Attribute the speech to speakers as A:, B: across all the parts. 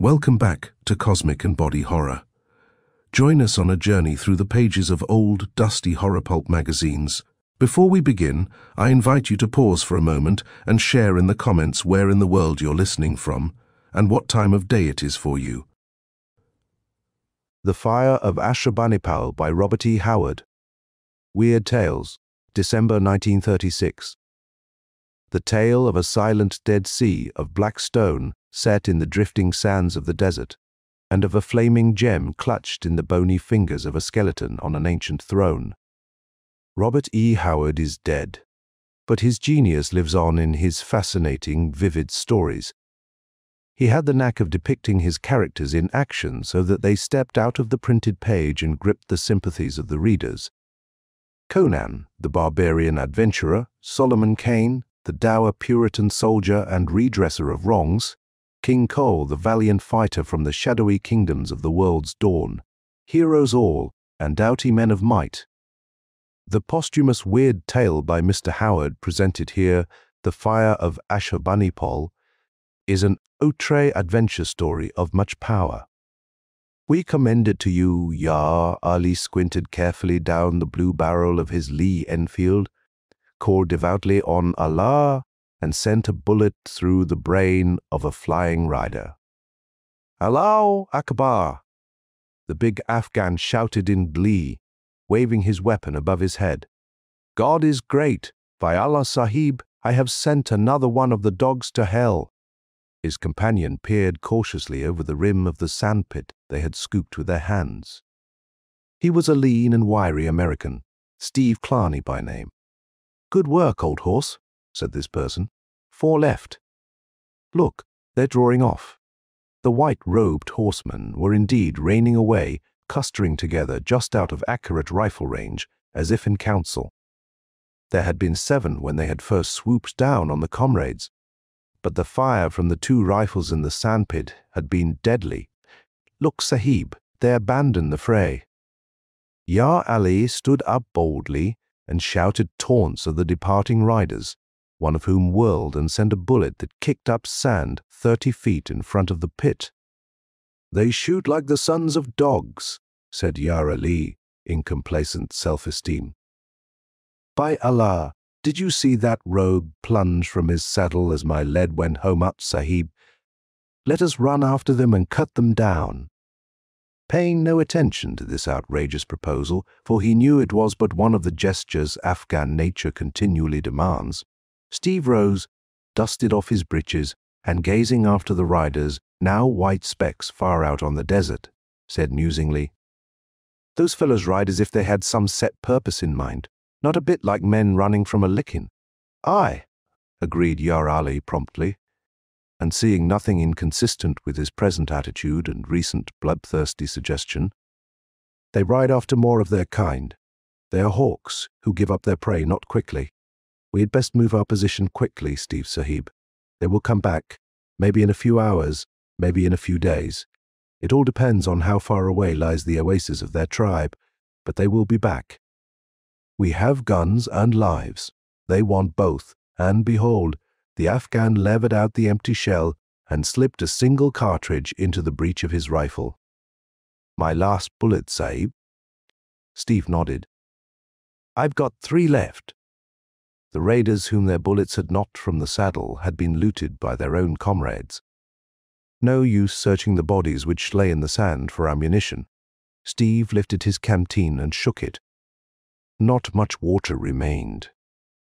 A: Welcome back to Cosmic and Body Horror. Join us on a journey through the pages of old, dusty horror pulp magazines. Before we begin, I invite you to pause for a moment and share in the comments where in the world you're listening from and what time of day it is for you.
B: The Fire of Asshurbanipal by Robert E. Howard. Weird Tales, December 1936. The tale of a silent dead sea of black stone set in the drifting sands of the desert, and of a flaming gem clutched in the bony fingers of a skeleton on an ancient throne. Robert E. Howard is dead, but his genius lives on in his fascinating, vivid stories. He had the knack of depicting his characters in action so that they stepped out of the printed page and gripped the sympathies of the readers. Conan, the barbarian adventurer, Solomon Kane, the dour Puritan soldier and redresser of wrongs, King Cole, the valiant fighter from the shadowy kingdoms of the world's dawn, heroes all, and doughty men of might. The posthumous weird tale by Mr. Howard, presented here, The Fire of Asshurbanipal, is an outre adventure story of much power. We commend it to you. Yar Ali squinted carefully down the blue barrel of his Lee Enfield, called devoutly on Allah, and sent a bullet through the brain of a flying rider. Allahu Akbar! The big Afghan shouted in glee, waving his weapon above his head. God is great! By Allah Sahib, I have sent another one of the dogs to hell. His companion peered cautiously over the rim of the sandpit they had scooped with their hands. He was a lean and wiry American, Steve Clarney by name. Good work, old horse, said this person. 4 left. Look, they're drawing off. The white-robed horsemen were indeed reining away, clustering together just out of accurate rifle range, as if in council. There had been 7 when they had first swooped down on the comrades, but the fire from the 2 rifles in the sandpit had been deadly. Look, Sahib, they abandoned the fray. Yar Ali stood up boldly and shouted taunts of the departing riders, one of whom whirled and sent a bullet that kicked up sand 30 feet in front of the pit. They shoot like the sons of dogs, said Yar Ali in complacent self-esteem. By Allah, did you see that rogue plunge from his saddle as my lead went home up, Sahib? Let us run after them and cut them down. Paying no attention to this outrageous proposal, for he knew it was but one of the gestures Afghan nature continually demands, Steve rose, dusted off his breeches, and gazing after the riders, now white specks far out on the desert, said musingly, Those fellows ride as if they had some set purpose in mind, not a bit like men running from a licking. Aye, agreed Yar Ali promptly, and seeing nothing inconsistent with his present attitude and recent bloodthirsty suggestion, they ride after more of their kind. They are hawks who give up their prey not quickly. We had best move our position quickly, Steve Sahib. They will come back, maybe in a few hours, maybe in a few days. It all depends on how far away lies the oasis of their tribe, but they will be back. We have guns and lives. They want both, and behold, the Afghan levered out the empty shell and slipped a single cartridge into the breech of his rifle. My last bullet, Sahib? Steve nodded. I've got 3 left. The raiders whom their bullets had knocked from the saddle had been looted by their own comrades. No use searching the bodies which lay in the sand for ammunition. Steve lifted his canteen and shook it. Not much water remained.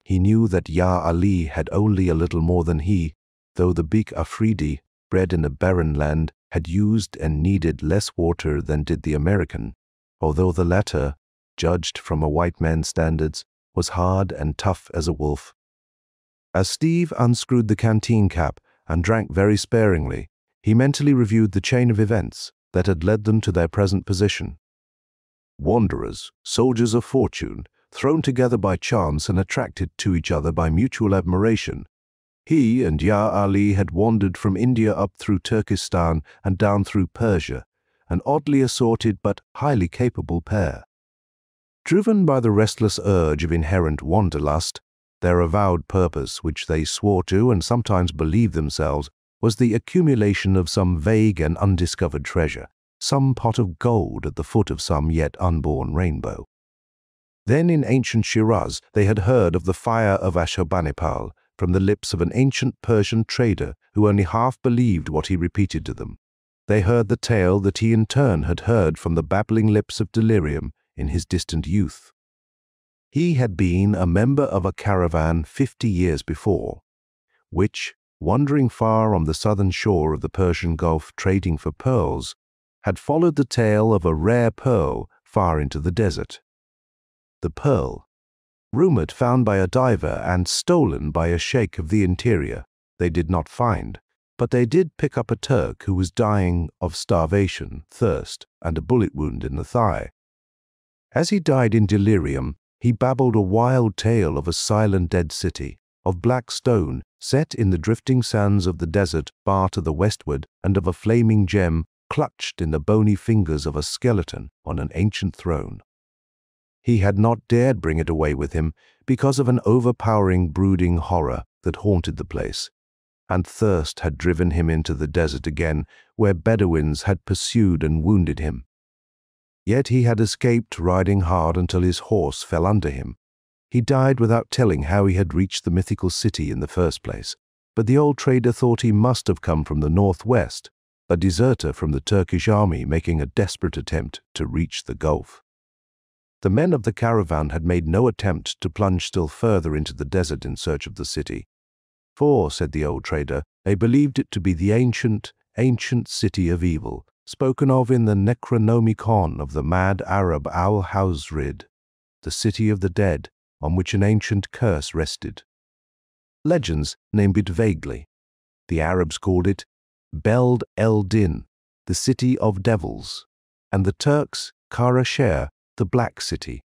B: He knew that Yar Ali had only a little more than he, though the big Afridi, bred in a barren land, had used and needed less water than did the American, although the latter, judged from a white man's standards, was hard and tough as a wolf. As Steve unscrewed the canteen cap and drank very sparingly, he mentally reviewed the chain of events that had led them to their present position. Wanderers, soldiers of fortune, thrown together by chance and attracted to each other by mutual admiration. He and Yar Ali had wandered from India up through Turkestan and down through Persia, an oddly assorted but highly capable pair. Driven by the restless urge of inherent wanderlust, their avowed purpose, which they swore to and sometimes believed themselves, was the accumulation of some vague and undiscovered treasure, some pot of gold at the foot of some yet unborn rainbow. Then in ancient Shiraz they had heard of the fire of Asshurbanipal from the lips of an ancient Persian trader who only half believed what he repeated to them. They heard the tale that he in turn had heard from the babbling lips of delirium in his distant youth. He had been a member of a caravan 50 years before, which, wandering far on the southern shore of the Persian Gulf trading for pearls, had followed the tale of a rare pearl far into the desert. The pearl, rumored found by a diver and stolen by a sheikh of the interior, they did not find, but they did pick up a Turk who was dying of starvation, thirst, and a bullet wound in the thigh. As he died in delirium, he babbled a wild tale of a silent dead city, of black stone set in the drifting sands of the desert far to the westward, and of a flaming gem clutched in the bony fingers of a skeleton on an ancient throne. He had not dared bring it away with him because of an overpowering brooding horror that haunted the place, and thirst had driven him into the desert again, where Bedouins had pursued and wounded him. Yet he had escaped riding hard until his horse fell under him. He died without telling how he had reached the mythical city in the first place, but the old trader thought he must have come from the northwest, a deserter from the Turkish army making a desperate attempt to reach the Gulf. The men of the caravan had made no attempt to plunge still further into the desert in search of the city. For, said the old trader, they believed it to be the ancient city of evil, spoken of in the Necronomicon of the mad Arab Al-Hawzrid, the city of the dead, on which an ancient curse rested. Legends named it vaguely. The Arabs called it Beld el-Din, the city of devils, and the Turks Karasher, the black city.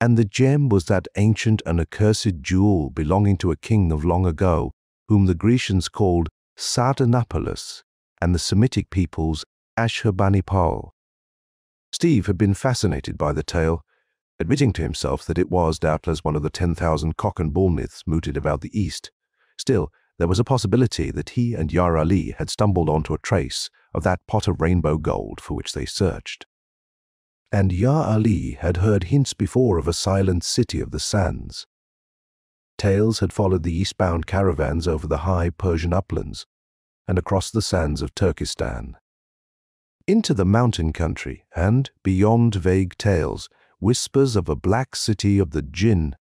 B: And the gem was that ancient and accursed jewel belonging to a king of long ago, whom the Grecians called Sardanapalus, and the Semitic peoples Asshurbanipal. Steve had been fascinated by the tale, admitting to himself that it was doubtless one of the 10,000 cock and bull myths mooted about the East. Still, there was a possibility that he and Yar Ali had stumbled onto a trace of that pot of rainbow gold for which they searched. And Yar Ali had heard hints before of a silent city of the sands. Tales had followed the eastbound caravans over the high Persian uplands and across the sands of Turkestan. Into the mountain country, and, beyond vague tales, whispers of a black city of the jinn,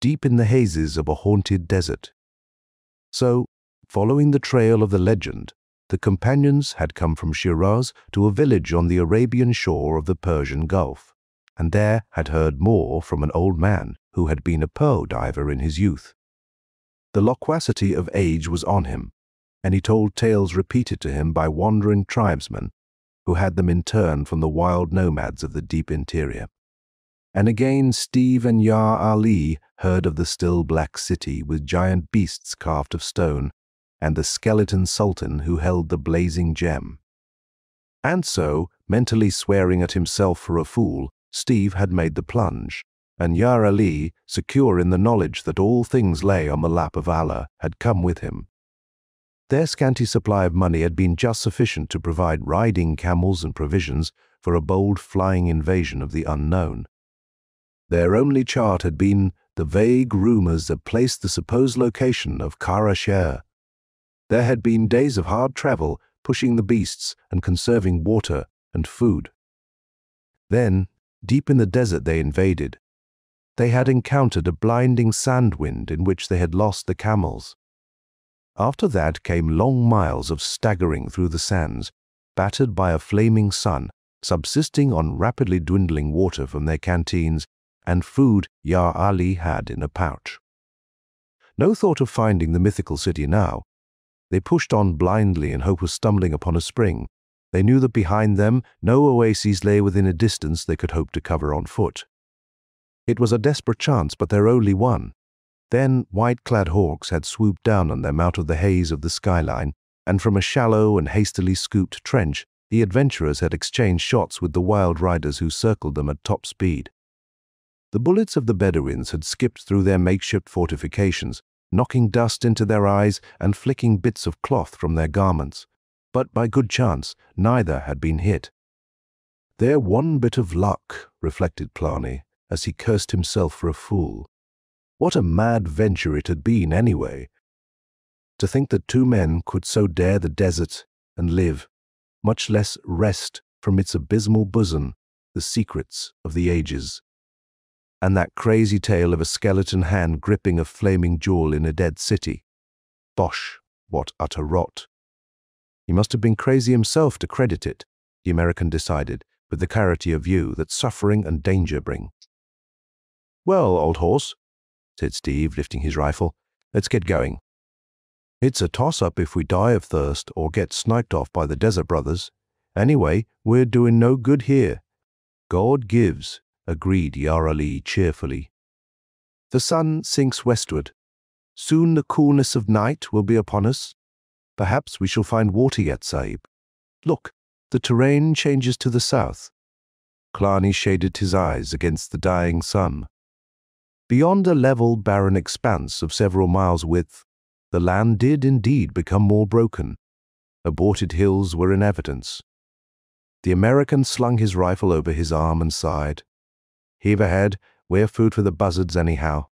B: deep in the hazes of a haunted desert. So, following the trail of the legend, the companions had come from Shiraz to a village on the Arabian shore of the Persian Gulf, and there had heard more from an old man who had been a pearl diver in his youth. The loquacity of age was on him, and he told tales repeated to him by wandering tribesmen who had them in turn from the wild nomads of the deep interior. And again Steve and Yar Ali heard of the still black city with giant beasts carved of stone, and the skeleton sultan who held the blazing gem. And so, mentally swearing at himself for a fool, Steve had made the plunge, and Yar Ali, secure in the knowledge that all things lay on the lap of Allah, had come with him. Their scanty supply of money had been just sufficient to provide riding camels and provisions for a bold flying invasion of the unknown. Their only chart had been the vague rumors that placed the supposed location of Karasher. There had been days of hard travel, pushing the beasts and conserving water and food. Then, deep in the desert they invaded, they had encountered a blinding sand wind in which they had lost the camels. After that came long miles of staggering through the sands, battered by a flaming sun, subsisting on rapidly dwindling water from their canteens and food Yar Ali had in a pouch. No thought of finding the mythical city now. They pushed on blindly in hope of stumbling upon a spring. They knew that behind them no oases lay within a distance they could hope to cover on foot. It was a desperate chance, but their only one. Then white-clad hawks had swooped down on them out of the haze of the skyline, and from a shallow and hastily scooped trench, the adventurers had exchanged shots with the wild riders who circled them at top speed. The bullets of the Bedouins had skipped through their makeshift fortifications, knocking dust into their eyes and flicking bits of cloth from their garments. But by good chance, neither had been hit. "Their one bit of luck," reflected Pliny, as he cursed himself for a fool. What a mad venture it had been, anyway. To think that two men could so dare the desert and live, much less wrest from its abysmal bosom the secrets of the ages. And that crazy tale of a skeleton hand gripping a flaming jewel in a dead city. Bosh, what utter rot. He must have been crazy himself to credit it, the American decided, with the clarity of view that suffering and danger bring. "Well, old horse," said Steve, lifting his rifle, "let's get going. It's a toss-up if we die of thirst or get sniped off by the Desert Brothers. Anyway, we're doing no good here." "God gives," agreed Yar Ali cheerfully. "The sun sinks westward. Soon the coolness of night will be upon us. Perhaps we shall find water yet, Sahib. Look, the terrain changes to the south." Killarney shaded his eyes against the dying sun. Beyond a level, barren expanse of several miles' width, the land did indeed become more broken. Aborted hills were in evidence. The American slung his rifle over his arm and sighed. "Heave ahead, we're food for the buzzards anyhow."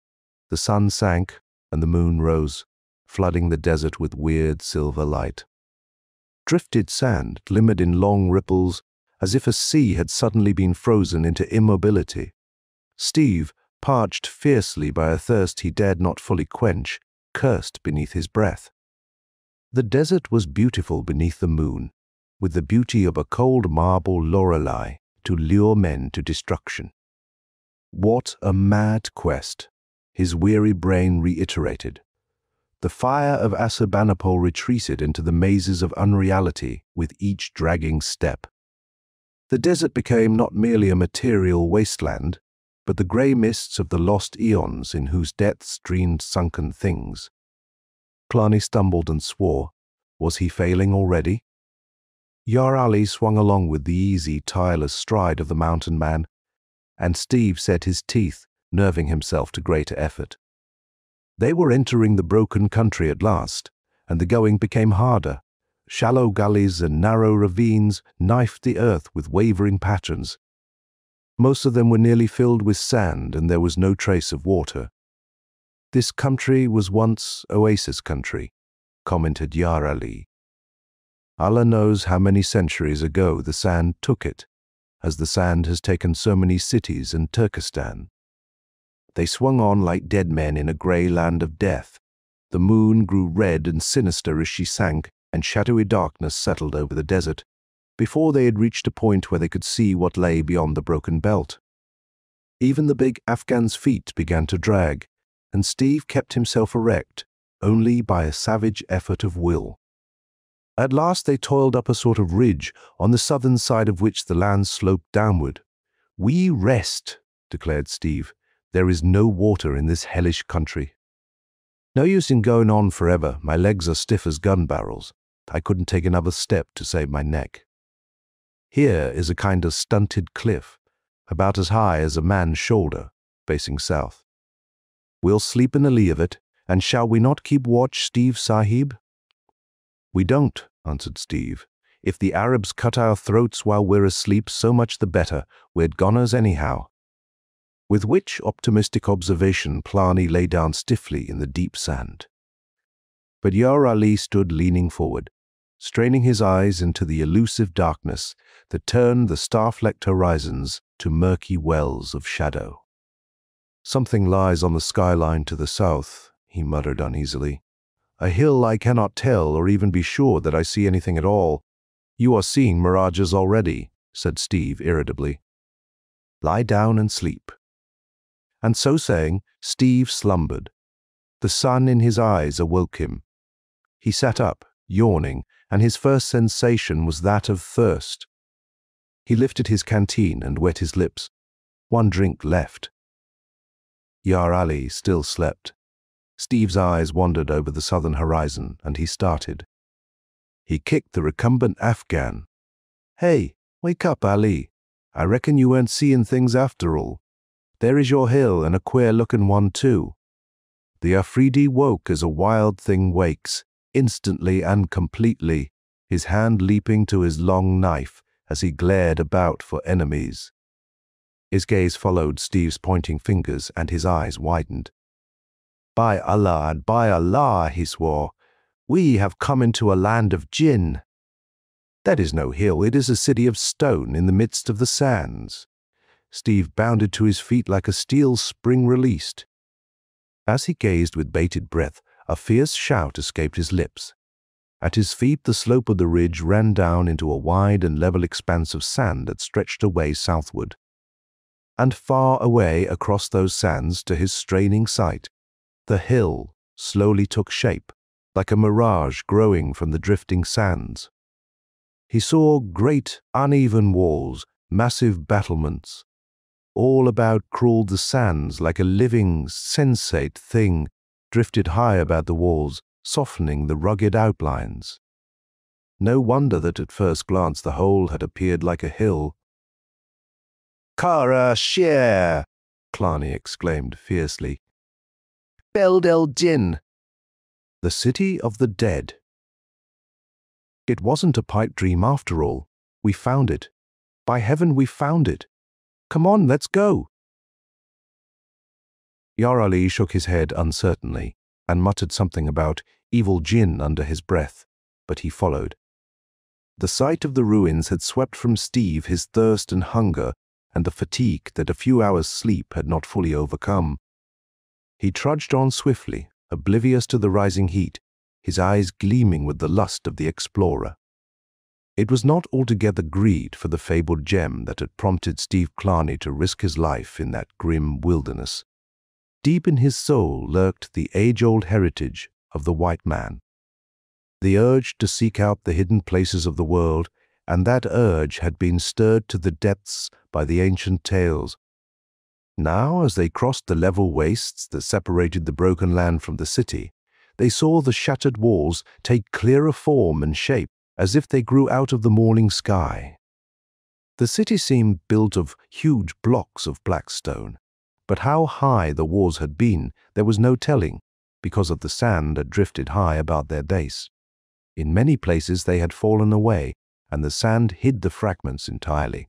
B: The sun sank and the moon rose, flooding the desert with weird silver light. Drifted sand glimmered in long ripples, as if a sea had suddenly been frozen into immobility. Steve, parched fiercely by a thirst he dared not fully quench, cursed beneath his breath. The desert was beautiful beneath the moon, with the beauty of a cold marble Lorelei to lure men to destruction. What a mad quest, his weary brain reiterated. The fire of Asshurbanipal retreated into the mazes of unreality with each dragging step. The desert became not merely a material wasteland, but the grey mists of the lost eons in whose depths dreamed sunken things. Killarney stumbled and swore. Was he failing already? Yar Ali swung along with the easy, tireless stride of the mountain man, and Steve set his teeth, nerving himself to greater effort. They were entering the broken country at last, and the going became harder. Shallow gullies and narrow ravines knifed the earth with wavering patterns. Most of them were nearly filled with sand, and there was no trace of water. "This country was once oasis country," commented Yar Ali. "Allah knows how many centuries ago the sand took it, as the sand has taken so many cities in Turkestan." They swung on like dead men in a grey land of death. The moon grew red and sinister as she sank, and shadowy darkness settled over the desert, before they had reached a point where they could see what lay beyond the broken belt. Even the big Afghan's feet began to drag, and Steve kept himself erect, only by a savage effort of will. At last they toiled up a sort of ridge, on the southern side of which the land sloped downward. "We rest," declared Steve. "There is no water in this hellish country." "No use in going on forever. My legs are stiff as gun barrels. I couldn't take another step to save my neck. Here is a kind of stunted cliff, about as high as a man's shoulder, facing south. We'll sleep in the lee of it, and shall we not keep watch, Steve Sahib?" "We don't," answered Steve. "If the Arabs cut our throats while we're asleep, so much the better. We're goners anyhow." With which optimistic observation Killarney lay down stiffly in the deep sand. But Yar Ali stood leaning forward, straining his eyes into the elusive darkness that turned the star-flecked horizons to murky wells of shadow. "Something lies on the skyline to the south," he muttered uneasily. "A hill I cannot tell or even be sure that I see anything at all." "You are seeing mirages already," said Steve irritably. "Lie down and sleep." And so saying, Steve slumbered. The sun in his eyes awoke him. He sat up, yawning, and his first sensation was that of thirst. He lifted his canteen and wet his lips. One drink left. Yar Ali still slept. Steve's eyes wandered over the southern horizon, and he started. He kicked the recumbent Afghan. "Hey, wake up, Ali. I reckon you weren't seeing things after all. There is your hill, and a queer-looking one, too." The Afridi woke as a wild thing wakes, instantly and completely, his hand leaping to his long knife as he glared about for enemies. His gaze followed Steve's pointing fingers, and his eyes widened. "By Allah and by Allah," he swore, "we have come into a land of jinn." "That is no hill, it is a city of stone in the midst of the sands." Steve bounded to his feet like a steel spring released. As he gazed with bated breath, a fierce shout escaped his lips. At his feet, the slope of the ridge ran down into a wide and level expanse of sand that stretched away southward. And far away across those sands, to his straining sight, the hill slowly took shape, like a mirage growing from the drifting sands. He saw great, uneven walls, massive battlements. All about crawled the sands like a living, sensate thing, drifted high about the walls, softening the rugged outlines. No wonder that at first glance the whole had appeared like a hill. "Kara Sher!" Clarny exclaimed fiercely. "Beld el Jinn!" The city of the dead. It wasn't a pipe dream after all. We found it. By heaven, we found it. Come on, let's go. Yar Ali shook his head uncertainly and muttered something about evil jinn under his breath, but he followed. The sight of the ruins had swept from Steve his thirst and hunger and the fatigue that a few hours' sleep had not fully overcome. He trudged on swiftly, oblivious to the rising heat, his eyes gleaming with the lust of the explorer. It was not altogether greed for the fabled gem that had prompted Steve Clarny to risk his life in that grim wilderness. Deep in his soul lurked the age-old heritage of the white man. The urge to seek out the hidden places of the world, and that urge had been stirred to the depths by the ancient tales. Now, as they crossed the level wastes that separated the broken land from the city, they saw the shattered walls take clearer form and shape, as if they grew out of the morning sky. The city seemed built of huge blocks of black stone, but how high the walls had been there was no telling, because of the sand that drifted high about their base. In many places they had fallen away, and the sand hid the fragments entirely.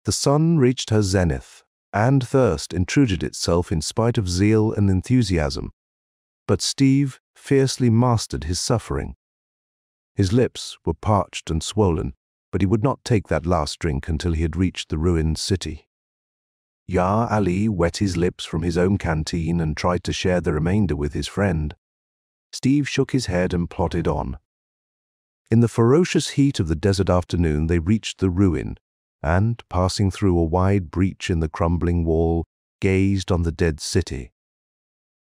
B: The sun reached her zenith, and thirst intruded itself in spite of zeal and enthusiasm. But Steve fiercely mastered his suffering. His lips were parched and swollen, but he would not take that last drink until he had reached the ruined city. Yar Ali wet his lips from his own canteen and tried to share the remainder with his friend. Steve shook his head and plodded on. In the ferocious heat of the desert afternoon they reached the ruin, and, passing through a wide breach in the crumbling wall, gazed on the dead city.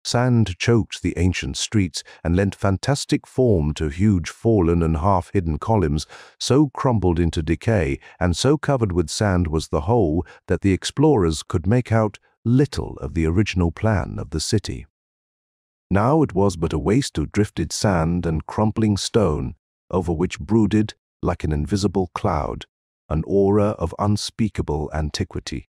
B: Sand choked the ancient streets and lent fantastic form to huge fallen and half-hidden columns, so crumbled into decay and so covered with sand was the whole that the explorers could make out little of the original plan of the city. Now it was but a waste of drifted sand and crumpling stone, over which brooded, like an invisible cloud, an aura of unspeakable antiquity.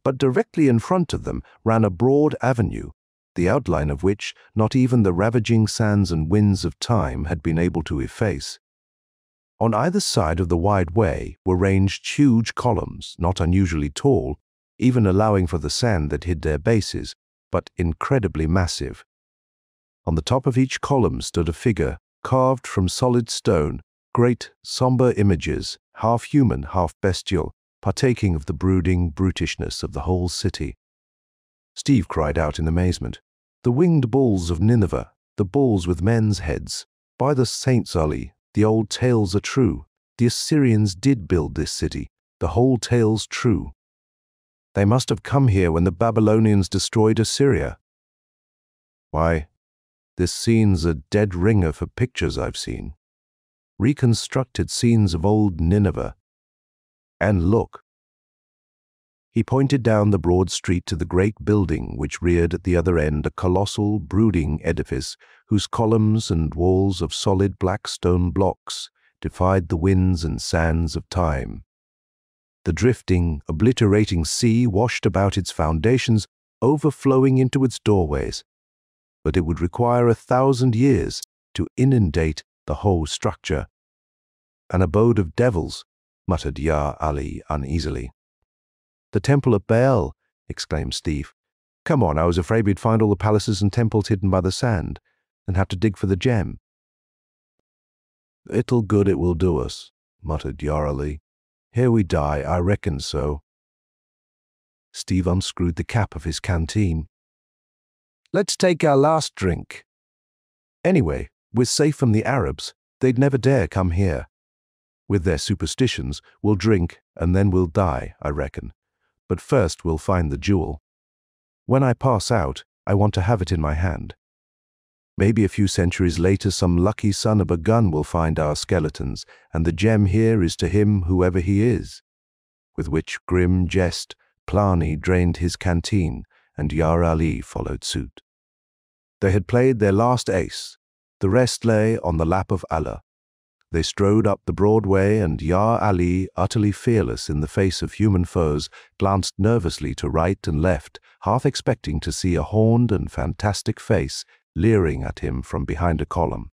B: But directly in front of them ran a broad avenue, the outline of which not even the ravaging sands and winds of time had been able to efface. On either side of the wide way were ranged huge columns, not unusually tall, even allowing for the sand that hid their bases, but incredibly massive. On the top of each column stood a figure, carved from solid stone, great, somber images, half human, half bestial, partaking of the brooding brutishness of the whole city. Steve cried out in amazement. "The winged bulls of Nineveh, the bulls with men's heads. By the saints, Ali, the old tales are true. The Assyrians did build this city. The whole tale's true. They must have come here when the Babylonians destroyed Assyria. Why, this scene's a dead ringer for pictures I've seen. Reconstructed scenes of old Nineveh. And look." He pointed down the broad street to the great building which reared at the other end, a colossal, brooding edifice whose columns and walls of solid black stone blocks defied the winds and sands of time. The drifting, obliterating sea washed about its foundations, overflowing into its doorways, but it would require 1,000 years to inundate the whole structure. An abode of devils, muttered Ya Ali uneasily. The temple of Baal, exclaimed Steve. Come on, I was afraid we'd find all the palaces and temples hidden by the sand, and have to dig for the gem. Little good it will do us, muttered Ya Ali. Here we die, I reckon so. Steve unscrewed the cap of his canteen. Let's take our last drink. Anyway, we're safe from the Arabs. They'd never dare come here. With their superstitions, we'll drink and then we'll die, I reckon. But first we'll find the jewel. When I pass out, I want to have it in my hand. Maybe a few centuries later some lucky son of a gun will find our skeletons, and the gem here is to him whoever he is. With which grim jest, Plani drained his canteen, and Ya Ali followed suit. They had played their last ace. The rest lay on the lap of Allah. They strode up the broad way, and Ya Ali, utterly fearless in the face of human foes, glanced nervously to right and left, half expecting to see a horned and fantastic face leering at him from behind a column.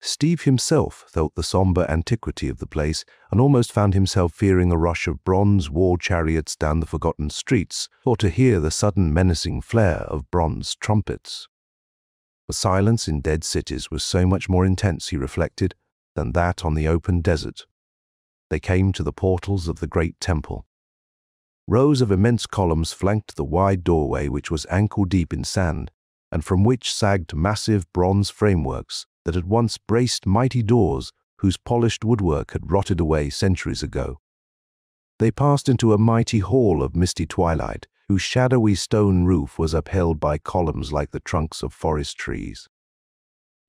B: Steve himself felt the somber antiquity of the place and almost found himself fearing a rush of bronze war chariots down the forgotten streets, or to hear the sudden menacing flare of bronze trumpets. The silence in dead cities was so much more intense, he reflected, than that on the open desert. They came to the portals of the great temple. Rows of immense columns flanked the wide doorway, which was ankle-deep in sand, and from which sagged massive bronze frameworks that had once braced mighty doors whose polished woodwork had rotted away centuries ago. They passed into a mighty hall of misty twilight, whose shadowy stone roof was upheld by columns like the trunks of forest trees.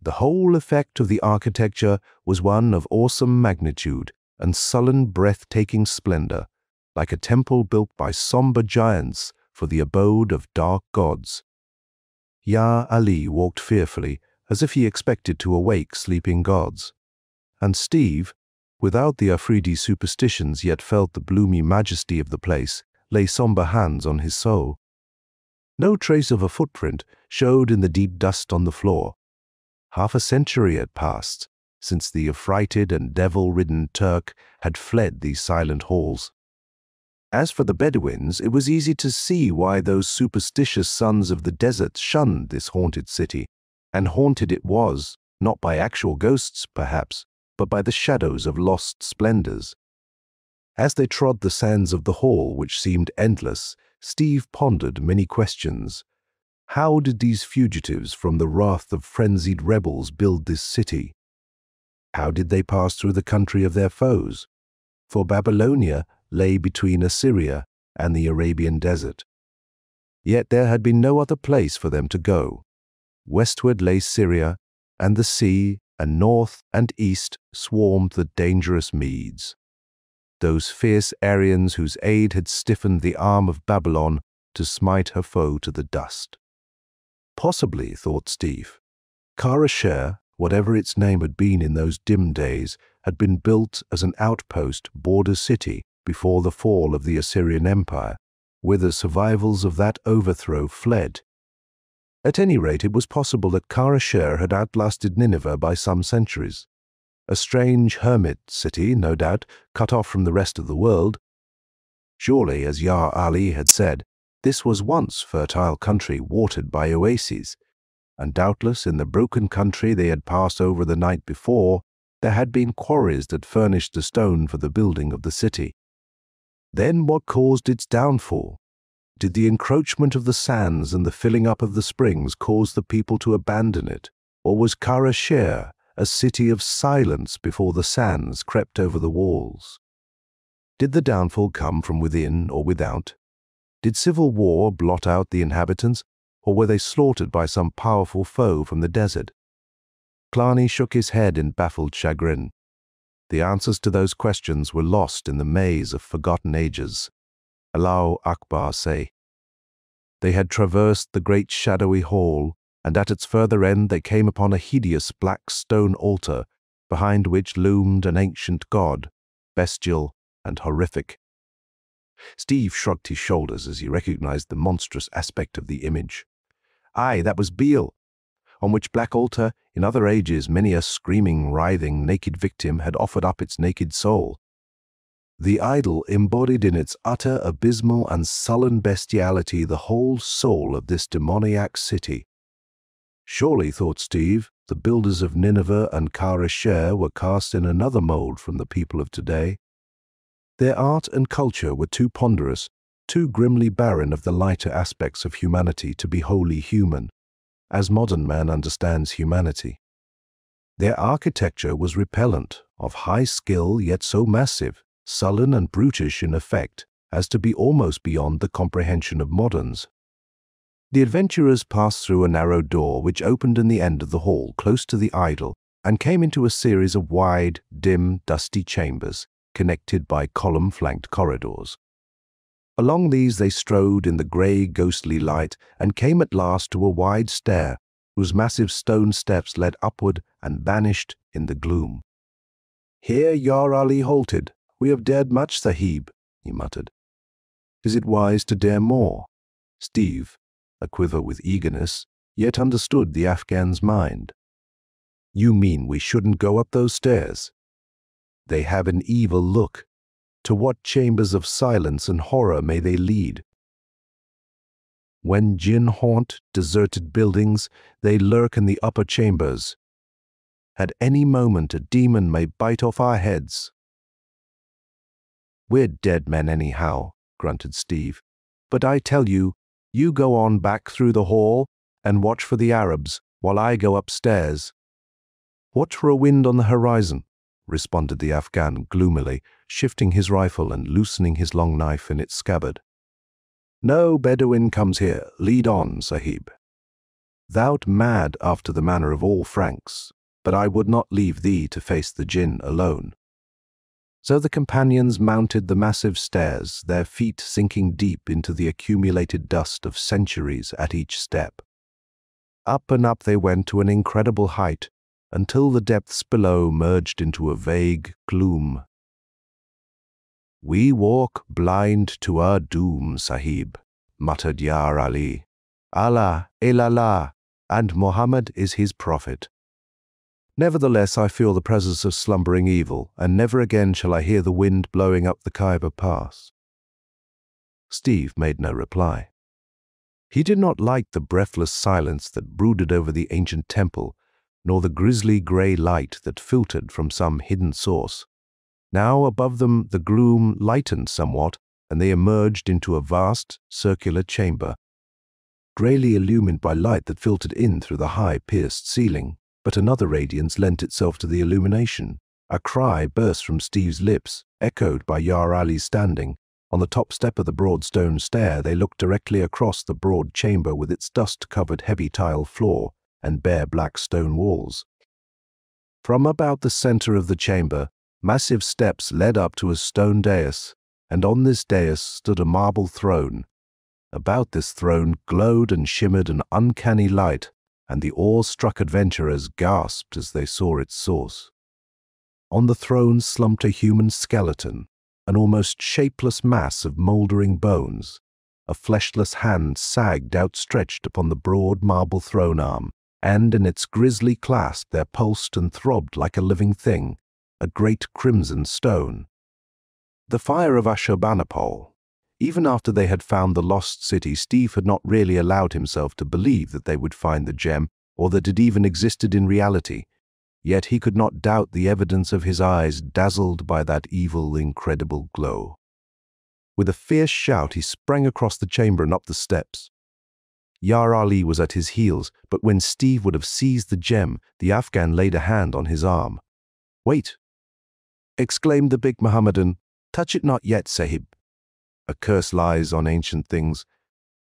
B: The whole effect of the architecture was one of awesome magnitude and sullen, breathtaking splendor, like a temple built by somber giants for the abode of dark gods. Ya Ali walked fearfully, as if he expected to awake sleeping gods. And Steve, without the Afridi superstitions, yet felt the gloomy majesty of the place, lay somber hands on his soul. No trace of a footprint showed in the deep dust on the floor. Half a century had passed since the affrighted and devil-ridden Turk had fled these silent halls. As for the Bedouins, it was easy to see why those superstitious sons of the desert shunned this haunted city, and haunted it was, not by actual ghosts, perhaps, but by the shadows of lost splendors. As they trod the sands of the hall, which seemed endless, Steve pondered many questions. How did these fugitives from the wrath of frenzied rebels build this city? How did they pass through the country of their foes? For Babylonia lay between Assyria and the Arabian desert. Yet there had been no other place for them to go. Westward lay Syria and the sea, and north and east swarmed the dangerous Medes, those fierce Aryans whose aid had stiffened the arm of Babylon to smite her foe to the dust. Possibly, thought Steve, Kara-Sher, whatever its name had been in those dim days, had been built as an outpost border city before the fall of the Assyrian Empire, whither survivals of that overthrow fled. At any rate, it was possible that Kara-Sher had outlasted Nineveh by some centuries. A strange hermit city, no doubt, cut off from the rest of the world. Surely, as Ya Ali had said, this was once fertile country watered by oases, and doubtless in the broken country they had passed over the night before, there had been quarries that furnished the stone for the building of the city. Then what caused its downfall? Did the encroachment of the sands and the filling up of the springs cause the people to abandon it? Or was Kara-Sher a city of silence before the sands crept over the walls? Did the downfall come from within or without? Did civil war blot out the inhabitants, or were they slaughtered by some powerful foe from the desert? Plani shook his head in baffled chagrin. The answers to those questions were lost in the maze of forgotten ages. Allahu Akbar say. They had traversed the great shadowy hall, and at its further end they came upon a hideous black stone altar, behind which loomed an ancient god, bestial and horrific. Steve shrugged his shoulders as he recognized the monstrous aspect of the image. Aye, that was Beale, on which black altar, in other ages, many a screaming, writhing, naked victim had offered up its naked soul. The idol embodied in its utter, abysmal, and sullen bestiality the whole soul of this demoniac city. Surely, thought Steve, the builders of Nineveh and Karasher were cast in another mold from the people of today. Their art and culture were too ponderous, too grimly barren of the lighter aspects of humanity to be wholly human, as modern man understands humanity. Their architecture was repellent, of high skill yet so massive, sullen and brutish in effect, as to be almost beyond the comprehension of moderns. The adventurers passed through a narrow door which opened in the end of the hall close to the idol and came into a series of wide, dim, dusty chambers, connected by column-flanked corridors. Along these they strode in the grey, ghostly light and came at last to a wide stair whose massive stone steps led upward and vanished in the gloom. "Here Yar Ali halted. We have dared much, Sahib," he muttered. "Is it wise to dare more?" Steve, aquiver with eagerness, yet understood the Afghan's mind. "You mean we shouldn't go up those stairs? They have an evil look. To what chambers of silence and horror may they lead? When jinn haunt deserted buildings, they lurk in the upper chambers. At any moment a demon may bite off our heads." "We're dead men anyhow," grunted Steve. "But I tell you, you go on back through the hall and watch for the Arabs while I go upstairs." "Watch for a wind on the horizon," responded the Afghan gloomily, shifting his rifle and loosening his long knife in its scabbard. "No Bedouin comes here. Lead on, Sahib. Thou'rt mad after the manner of all Franks, but I would not leave thee to face the jinn alone." So the companions mounted the massive stairs, their feet sinking deep into the accumulated dust of centuries at each step. Up and up they went to an incredible height, until the depths below merged into a vague gloom. "We walk blind to our doom, Sahib," muttered Yar Ali. "Allah, Ilallah, and Muhammad is his prophet. Nevertheless, I feel the presence of slumbering evil, and never again shall I hear the wind blowing up the Khyber Pass." Steve made no reply. He did not like the breathless silence that brooded over the ancient temple, nor the grisly grey light that filtered from some hidden source. Now above them the gloom lightened somewhat, and they emerged into a vast circular chamber, greyly illumined by light that filtered in through the high pierced ceiling. But another radiance lent itself to the illumination. A cry burst from Steve's lips, echoed by Yar Ali standing. On the top step of the broad stone stair they looked directly across the broad chamber with its dust-covered heavy tile floor and bare black stone walls. From about the center of the chamber, massive steps led up to a stone dais, and on this dais stood a marble throne. About this throne glowed and shimmered an uncanny light, and the awe-struck adventurers gasped as they saw its source. On the throne slumped a human skeleton, an almost shapeless mass of mouldering bones. A fleshless hand sagged outstretched upon the broad marble throne arm, and in its grisly clasp there pulsed and throbbed like a living thing, a great crimson stone. The fire of Asshurbanipal. Even after they had found the lost city, Steve had not really allowed himself to believe that they would find the gem, or that it even existed in reality. Yet he could not doubt the evidence of his eyes dazzled by that evil, incredible glow. With a fierce shout, he sprang across the chamber and up the steps. Yar Ali was at his heels, but when Steve would have seized the gem, the Afghan laid a hand on his arm. "Wait!" exclaimed the big Mohammedan. "Touch it not yet, Sahib. A curse lies on ancient things,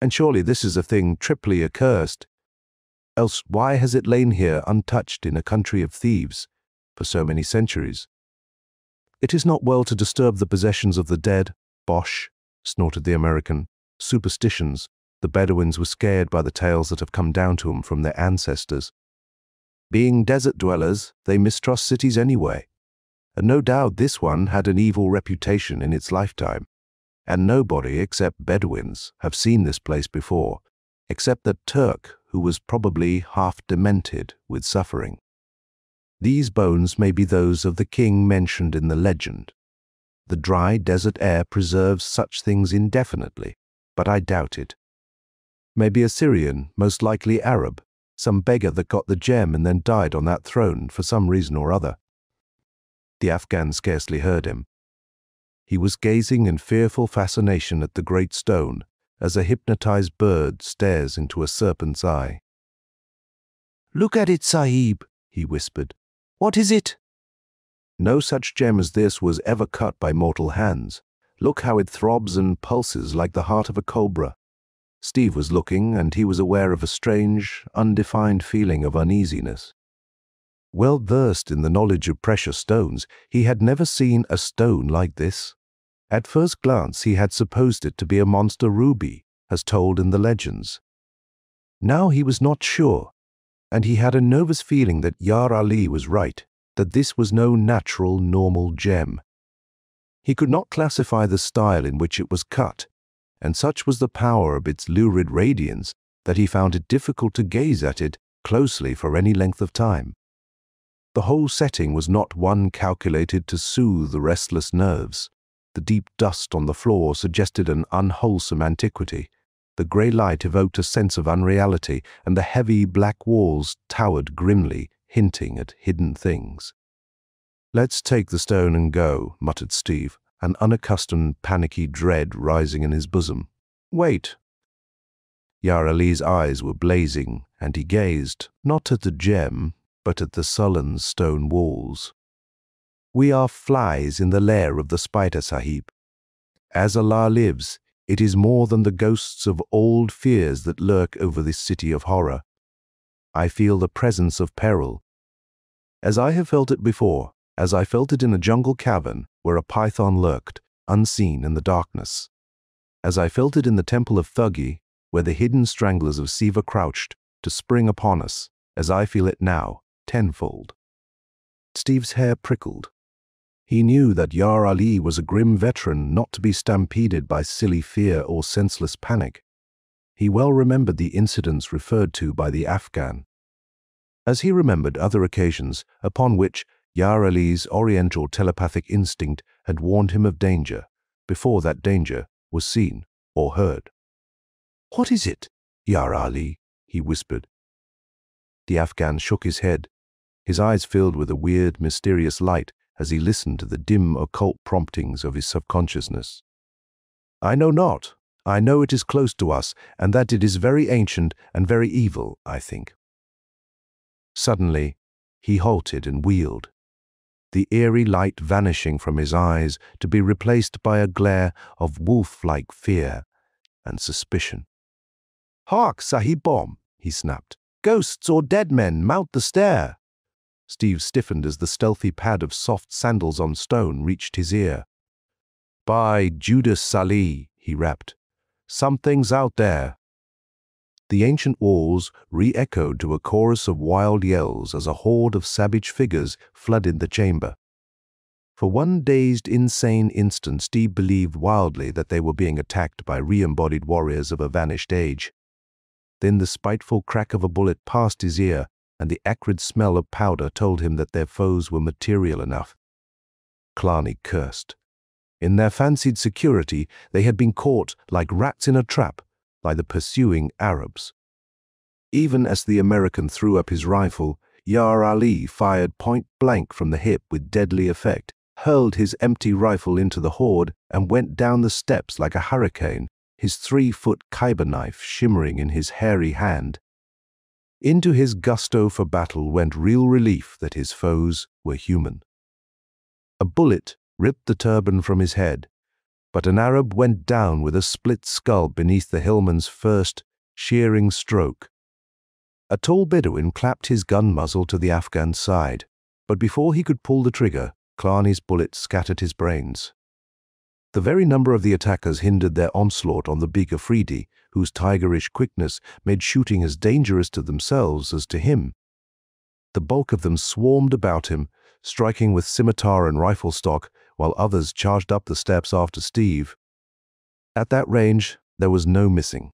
B: and surely this is a thing triply accursed. Else why has it lain here untouched in a country of thieves for so many centuries?" "It is not well to disturb the possessions of the dead." "Bosh," snorted the American. "Superstitions. The Bedouins were scared by the tales that have come down to them from their ancestors. Being desert dwellers, they mistrust cities anyway. And no doubt this one had an evil reputation in its lifetime. And nobody except Bedouins have seen this place before. except that Turk, who was probably half demented with suffering. These bones may be those of the king mentioned in the legend. The dry desert air preserves such things indefinitely, but I doubt it. Maybe Assyrian, most likely Arab, some beggar that got the gem and then died on that throne for some reason or other. The Afghan scarcely heard him. He was gazing in fearful fascination at the great stone, as a hypnotized bird stares into a serpent's eye. "Look at it, Sahib," he whispered. "What is it?" "No such gem as this was ever cut by mortal hands. Look how it throbs and pulses like the heart of a cobra." Steve was looking, and he was aware of a strange, undefined feeling of uneasiness. Well versed in the knowledge of precious stones, he had never seen a stone like this. At first glance, he had supposed it to be a monster ruby, as told in the legends. Now he was not sure, and he had a nervous feeling that Yar Ali was right, that this was no natural, normal gem. He could not classify the style in which it was cut, and such was the power of its lurid radiance that he found it difficult to gaze at it closely for any length of time. The whole setting was not one calculated to soothe the restless nerves. The deep dust on the floor suggested an unwholesome antiquity. The grey light evoked a sense of unreality, and the heavy black walls towered grimly, hinting at hidden things. "Let's take the stone and go," muttered Steve, an unaccustomed, panicky dread rising in his bosom. "Wait." Yar Ali's eyes were blazing, and he gazed, not at the gem, but at the sullen stone walls. "We are flies in the lair of the spider, Sahib. As Allah lives, it is more than the ghosts of old fears that lurk over this city of horror. I feel the presence of peril, as I have felt it before, as I felt it in a jungle cavern where a python lurked, unseen in the darkness, as I felt it in the temple of Thuggee, where the hidden stranglers of Siva crouched to spring upon us, as I feel it now, tenfold." Steve's hair prickled. He knew that Yar Ali was a grim veteran not to be stampeded by silly fear or senseless panic. He well remembered the incidents referred to by the Afghan, as he remembered other occasions upon which Yar Ali's oriental telepathic instinct had warned him of danger, before that danger was seen or heard. "What is it, Yar Ali?" he whispered. The Afghan shook his head. His eyes filled with a weird, mysterious light as he listened to the dim, occult promptings of his subconsciousness. "I know not. I know it is close to us, and that it is very ancient and very evil, I think." Suddenly, he halted and wheeled, the eerie light vanishing from his eyes to be replaced by a glare of wolf-like fear and suspicion. "Hark, Sahib Bom," he snapped. "Ghosts or dead men, mount the stair." Steve stiffened as the stealthy pad of soft sandals on stone reached his ear. "By Judas Salih," he rapped. "Something's out there." The ancient walls re-echoed to a chorus of wild yells as a horde of savage figures flooded the chamber. For one dazed, insane instant, Steve believed wildly that they were being attacked by re-embodied warriors of a vanished age. Then the spiteful crack of a bullet passed his ear, and the acrid smell of powder told him that their foes were material enough. Killarney cursed. In their fancied security, they had been caught like rats in a trap by the pursuing Arabs. Even as the American threw up his rifle, Yar Ali fired point blank from the hip with deadly effect, hurled his empty rifle into the horde, and went down the steps like a hurricane, his 3-foot Khyber knife shimmering in his hairy hand. Into his gusto for battle went real relief that his foes were human. A bullet ripped the turban from his head, but an Arab went down with a split skull beneath the hillman's first shearing stroke. A tall Bedouin clapped his gun muzzle to the Afghan's side, but before he could pull the trigger, Killarney's bullet scattered his brains. The very number of the attackers hindered their onslaught on the big Afridi, whose tigerish quickness made shooting as dangerous to themselves as to him. The bulk of them swarmed about him, striking with scimitar and rifle stock, while others charged up the steps after Steve. At that range, there was no missing.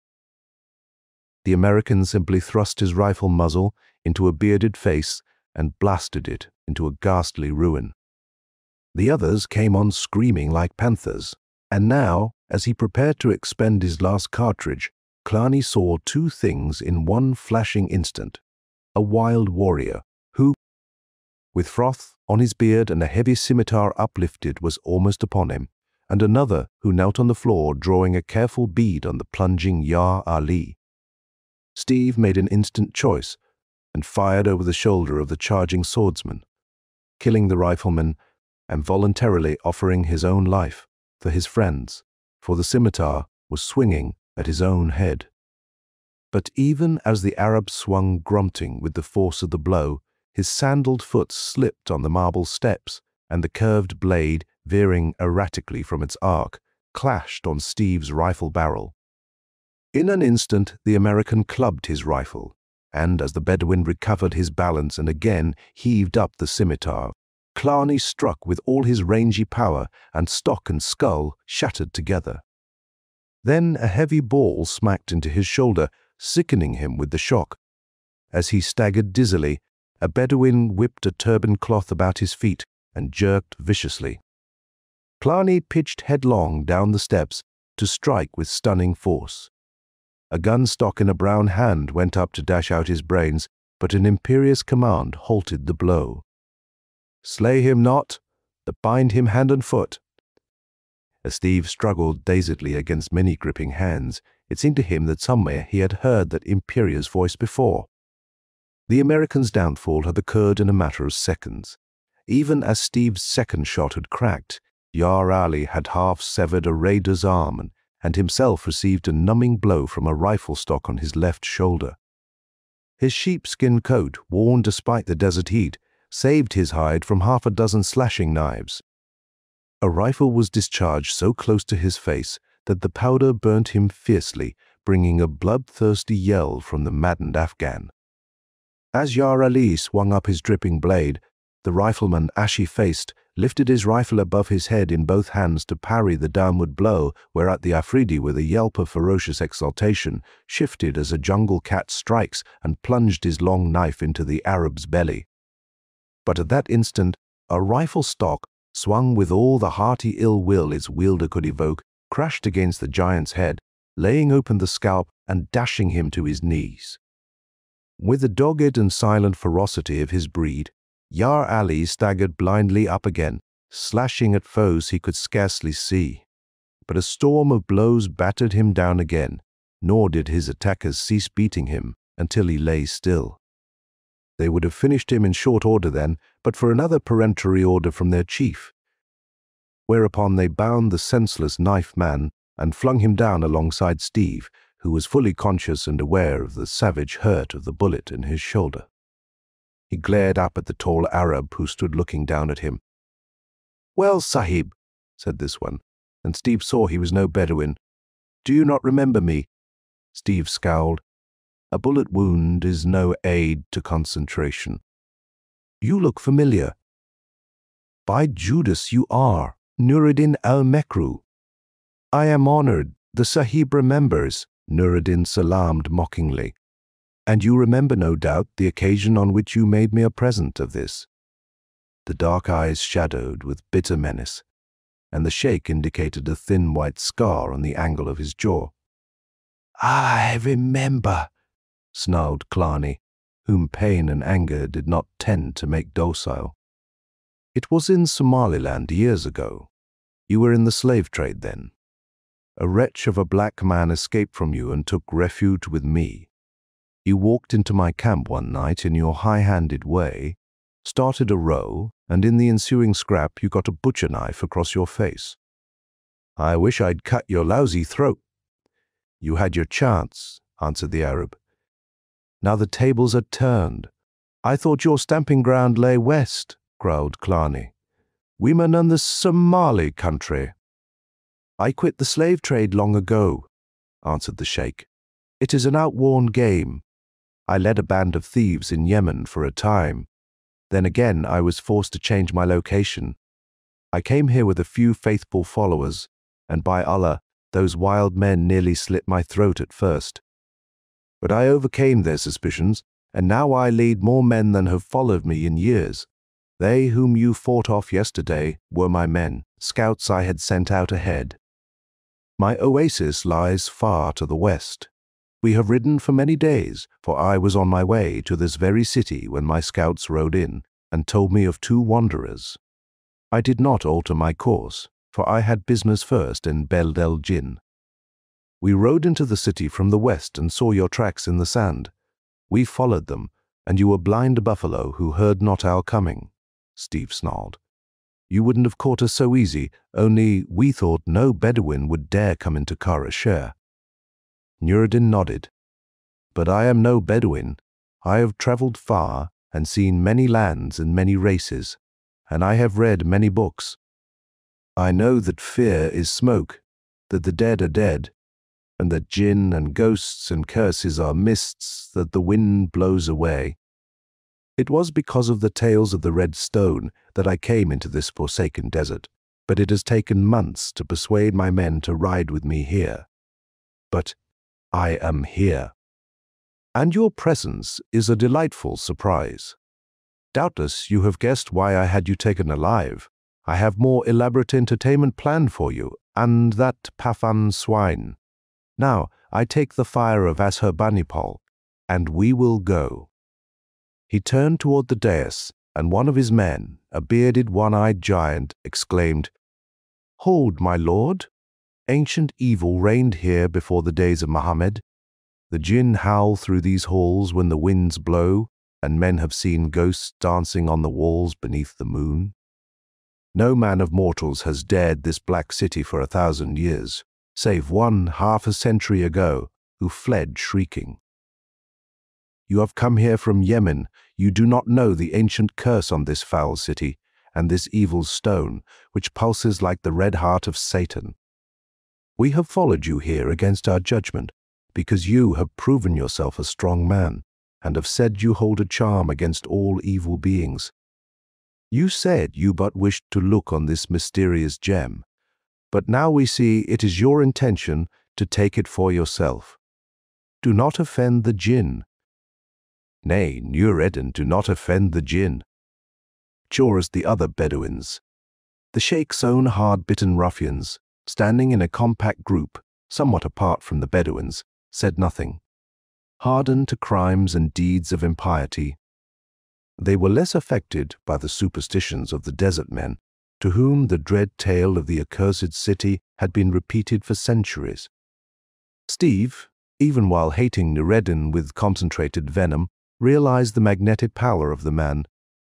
B: The American simply thrust his rifle muzzle into a bearded face and blasted it into a ghastly ruin. The others came on screaming like panthers, and now, as he prepared to expend his last cartridge, Clanny saw two things in one flashing instant. A wild warrior who, with froth on his beard and a heavy scimitar uplifted, was almost upon him, and another who knelt on the floor drawing a careful bead on the plunging Ya Ali. Steve made an instant choice and fired over the shoulder of the charging swordsman, killing the rifleman and voluntarily offering his own life for his friends, for the scimitar was swinging at his own head. But even as the Arab swung grunting with the force of the blow, his sandaled foot slipped on the marble steps, and the curved blade, veering erratically from its arc, clashed on Steve's rifle barrel. In an instant, the American clubbed his rifle, and as the Bedouin recovered his balance and again heaved up the scimitar, Clanny struck with all his rangy power, and stock and skull shattered together. Then a heavy ball smacked into his shoulder, sickening him with the shock. As he staggered dizzily, a Bedouin whipped a turban cloth about his feet and jerked viciously. Clanny pitched headlong down the steps to strike with stunning force. A gun stock in a brown hand went up to dash out his brains, but an imperious command halted the blow. "Slay him not, but bind him hand and foot." As Steve struggled dazedly against many gripping hands, it seemed to him that somewhere he had heard that imperious voice before. The American's downfall had occurred in a matter of seconds. Even as Steve's second shot had cracked, Yar Ali had half severed a raider's arm and himself received a numbing blow from a rifle stock on his left shoulder. His sheepskin coat, worn despite the desert heat, saved his hide from half a dozen slashing knives. A rifle was discharged so close to his face that the powder burnt him fiercely, bringing a bloodthirsty yell from the maddened Afghan. As Yar Ali swung up his dripping blade, the rifleman, ashy-faced, lifted his rifle above his head in both hands to parry the downward blow, whereat the Afridi, with a yelp of ferocious exultation, shifted as a jungle cat strikes and plunged his long knife into the Arab's belly. But at that instant, a rifle stock, swung with all the hearty ill will its wielder could evoke, crashed against the giant's head, laying open the scalp and dashing him to his knees. With the dogged and silent ferocity of his breed, Yar Ali staggered blindly up again, slashing at foes he could scarcely see. But a storm of blows battered him down again, nor did his attackers cease beating him until he lay still. They would have finished him in short order then, but for another peremptory order from their chief, whereupon they bound the senseless knife man and flung him down alongside Steve, who was fully conscious and aware of the savage hurt of the bullet in his shoulder. He glared up at the tall Arab who stood looking down at him. "Well, Sahib," said this one, and Steve saw he was no Bedouin. "Do you not remember me?" Steve scowled. "A bullet wound is no aid to concentration." "You look familiar." "By Judas, you are Nuruddin al-Mekru." "I am honored. The Sahib remembers," Nuruddin salaamed mockingly. "And you remember, no doubt, the occasion on which you made me a present of this." The dark eyes shadowed with bitter menace, and the sheikh indicated a thin white scar on the angle of his jaw. "I remember," snarled Clanny, whom pain and anger did not tend to make docile. "It was in Somaliland years ago. You were in the slave trade then. A wretch of a black man escaped from you and took refuge with me. You walked into my camp one night in your high-handed way, started a row, and in the ensuing scrap you got a butcher knife across your face. I wish I'd cut your lousy throat." "You had your chance," answered the Arab. "Now the tables are turned. I thought your stamping ground lay west," growled Clanny. "Women in the Somali country." "I quit the slave trade long ago," answered the sheikh. "It is an outworn game. I led a band of thieves in Yemen for a time. Then again I was forced to change my location. I came here with a few faithful followers, and by Allah, those wild men nearly slit my throat at first. But I overcame their suspicions, and now I lead more men than have followed me in years. They whom you fought off yesterday were my men, scouts I had sent out ahead. My oasis lies far to the west. We have ridden for many days, for I was on my way to this very city when my scouts rode in and told me of 2 wanderers. I did not alter my course, for I had business first in Beld el Jinn. We rode into the city from the west and saw your tracks in the sand. We followed them, and you were blind buffalo who heard not our coming. Steve snarled. You wouldn't have caught us so easy, only we thought no Bedouin would dare come into Kara Sher. Nureddin nodded. But I am no Bedouin. I have traveled far and seen many lands and many races, and I have read many books. I know that fear is smoke, that the dead are dead, and that jinn and ghosts and curses are mists that the wind blows away. It was because of the tales of the red stone that I came into this forsaken desert, but it has taken months to persuade my men to ride with me here. But I am here. And your presence is a delightful surprise. Doubtless you have guessed why I had you taken alive. I have more elaborate entertainment planned for you, and that Pafan swine. Now I take the fire of Asshurbanipal, and we will go. He turned toward the dais, and one of his men, a bearded, one-eyed giant, exclaimed, Hold, my lord! Ancient evil reigned here before the days of Muhammad. The jinn howl through these halls when the winds blow, and men have seen ghosts dancing on the walls beneath the moon. No man of mortals has dared this black city for 1,000 years, save one half a century ago, who fled shrieking. You have come here from Yemen. You do not know the ancient curse on this foul city, and this evil stone, which pulses like the red heart of Satan. We have followed you here against our judgment, because you have proven yourself a strong man, and have said you hold a charm against all evil beings. You said you but wished to look on this mysterious gem, but now we see it is your intention to take it for yourself. Do not offend the jinn. Nay, Nureddin, do not offend the jinn. Chorused the other Bedouins. The Sheikh's own hard-bitten ruffians, standing in a compact group, somewhat apart from the Bedouins, said nothing. Hardened to crimes and deeds of impiety, they were less affected by the superstitions of the desert men, to whom the dread tale of the accursed city had been repeated for centuries. Steve, even while hating Nureddin with concentrated venom, realized the magnetic power of the man,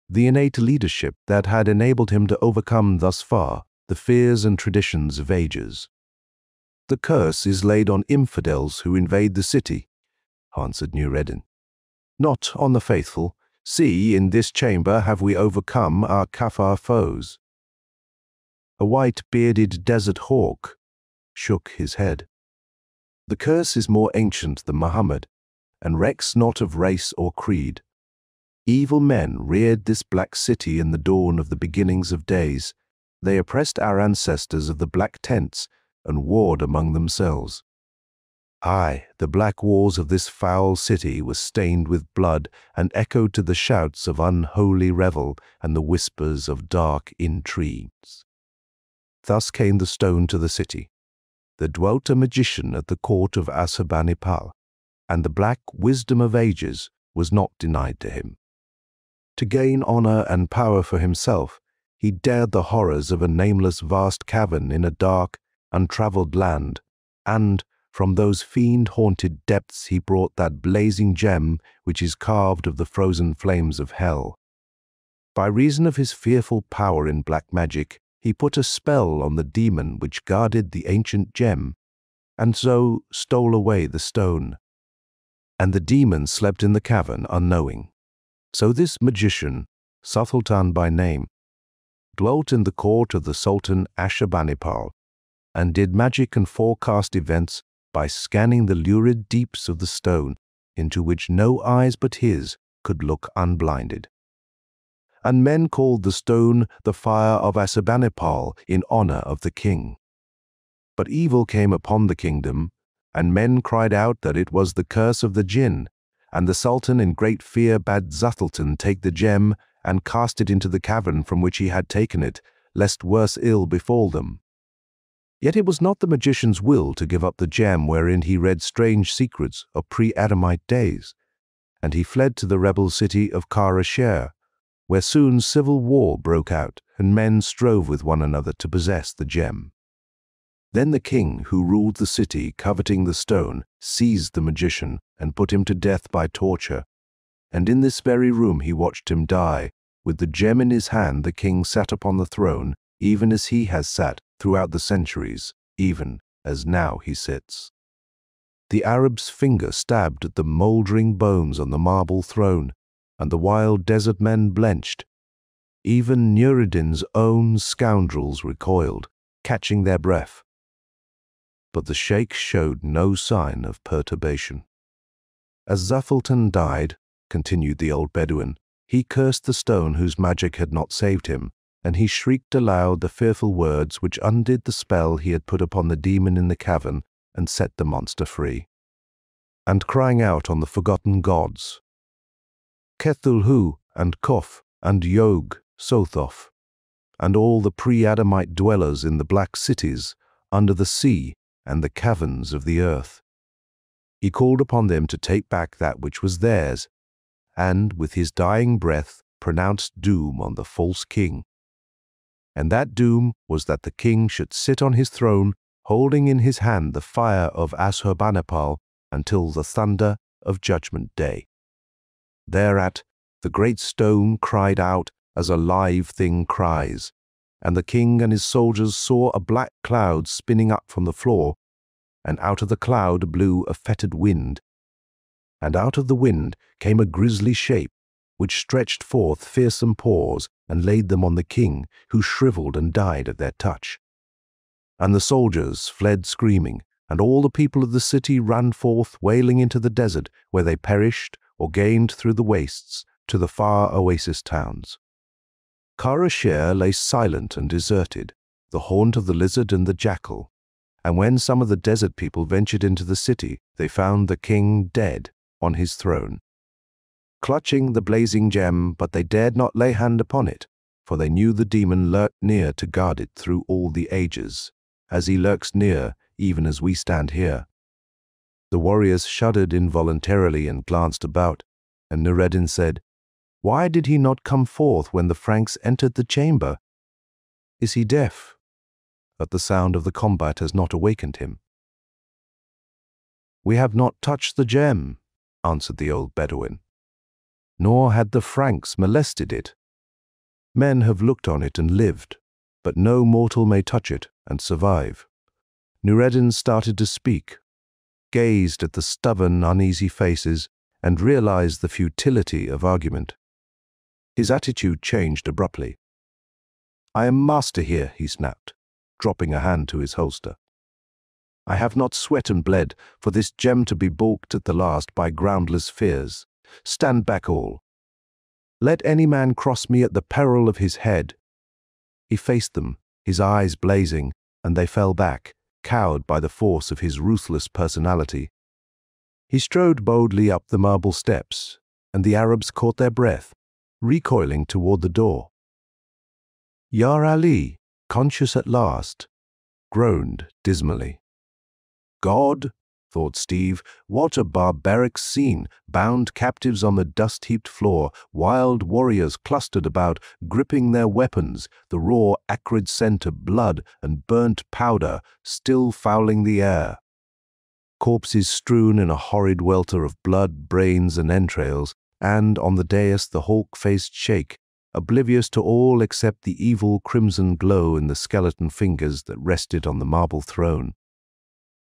B: the innate leadership that had enabled him to overcome thus far the fears and traditions of ages. The curse is laid on infidels who invade the city, answered Nureddin. Not on the faithful. See, in this chamber have we overcome our Kafar foes. A white-bearded desert hawk shook his head. The curse is more ancient than Muhammad, and recks not of race or creed. Evil men reared this black city in the dawn of the beginnings of days. They oppressed our ancestors of the black tents and warred among themselves. Aye, the black walls of this foul city were stained with blood and echoed to the shouts of unholy revel and the whispers of dark intrigues. Thus came the stone to the city. There dwelt a magician at the court of Asshurbanipal, and the black wisdom of ages was not denied to him. To gain honor and power for himself, he dared the horrors of a nameless vast cavern in a dark, untraveled land, and from those fiend-haunted depths he brought that blazing gem which is carved of the frozen flames of hell. By reason of his fearful power in black magic, he put a spell on the demon which guarded the ancient gem, and so stole away the stone. And the demon slept in the cavern unknowing. So this magician, Sultan by name, dwelt in the court of the Sultan Asshurbanipal, and did magic and forecast events by scanning the lurid deeps of the stone, into which no eyes but his could look unblinded. And men called the stone the fire of Asshurbanipal in honor of the king. But evil came upon the kingdom, and men cried out that it was the curse of the jinn, and the Sultan in great fear bade Zuthulton take the gem and cast it into the cavern from which he had taken it, lest worse ill befall them. Yet it was not the magician's will to give up the gem wherein he read strange secrets of pre-Adamite days, and he fled to the rebel city of Kara-Sher, where soon civil war broke out, and men strove with one another to possess the gem. Then the king who ruled the city, coveting the stone, seized the magician and put him to death by torture. And in this very room he watched him die. With the gem in his hand, the king sat upon the throne, even as he has sat throughout the centuries, even as now he sits. The Arab's finger stabbed at the mouldering bones on the marble throne, and the wild desert men blenched. Even Nureddin's own scoundrels recoiled, catching their breath. But the sheikh showed no sign of perturbation. As Zuthulton died, continued the old Bedouin, he cursed the stone whose magic had not saved him, and he shrieked aloud the fearful words which undid the spell he had put upon the demon in the cavern and set the monster free. And crying out on the forgotten gods, Cthulhu and Kof and Yog Sothoth, and all the pre-Adamite dwellers in the black cities, under the sea and the caverns of the earth. He called upon them to take back that which was theirs, and with his dying breath pronounced doom on the false king. And that doom was that the king should sit on his throne, holding in his hand the fire of Asshurbanipal until the thunder of Judgment Day. Thereat the great stone cried out as a live thing cries, and the king and his soldiers saw a black cloud spinning up from the floor, and out of the cloud blew a fetid wind. And out of the wind came a grisly shape, which stretched forth fearsome paws and laid them on the king, who shriveled and died at their touch. And the soldiers fled screaming, and all the people of the city ran forth wailing into the desert, where they perished or gained through the wastes to the far oasis towns. Kara-Sher lay silent and deserted, the haunt of the lizard and the jackal, and when some of the desert people ventured into the city, they found the king dead on his throne, clutching the blazing gem, but they dared not lay hand upon it, for they knew the demon lurked near to guard it through all the ages, as he lurks near even as we stand here. The warriors shuddered involuntarily and glanced about, and Nureddin said, "Why did he not come forth when the Franks entered the chamber? Is he deaf? But the sound of the combat has not awakened him." "We have not touched the gem," answered the old Bedouin, "nor had the Franks molested it. Men have looked on it and lived, but no mortal may touch it and survive." Nureddin started to speak, gazed at the stubborn, uneasy faces, and realized the futility of argument. His attitude changed abruptly. "I am master here," he snapped, dropping a hand to his holster. "I have not sweat and bled for this gem to be balked at the last by groundless fears. Stand back all. Let any man cross me at the peril of his head." He faced them, his eyes blazing, and they fell back, cowed by the force of his ruthless personality. He strode boldly up the marble steps, and the Arabs caught their breath, recoiling toward the door. Yar Ali, conscious at last, groaned dismally. "God," thought Steve, "what a barbaric scene! Bound captives on the dust-heaped floor, wild warriors clustered about, gripping their weapons, the raw, acrid scent of blood and burnt powder still fouling the air. Corpses strewn in a horrid welter of blood, brains, and entrails, and on the dais the hawk-faced sheikh, oblivious to all except the evil crimson glow in the skeleton fingers that rested on the marble throne.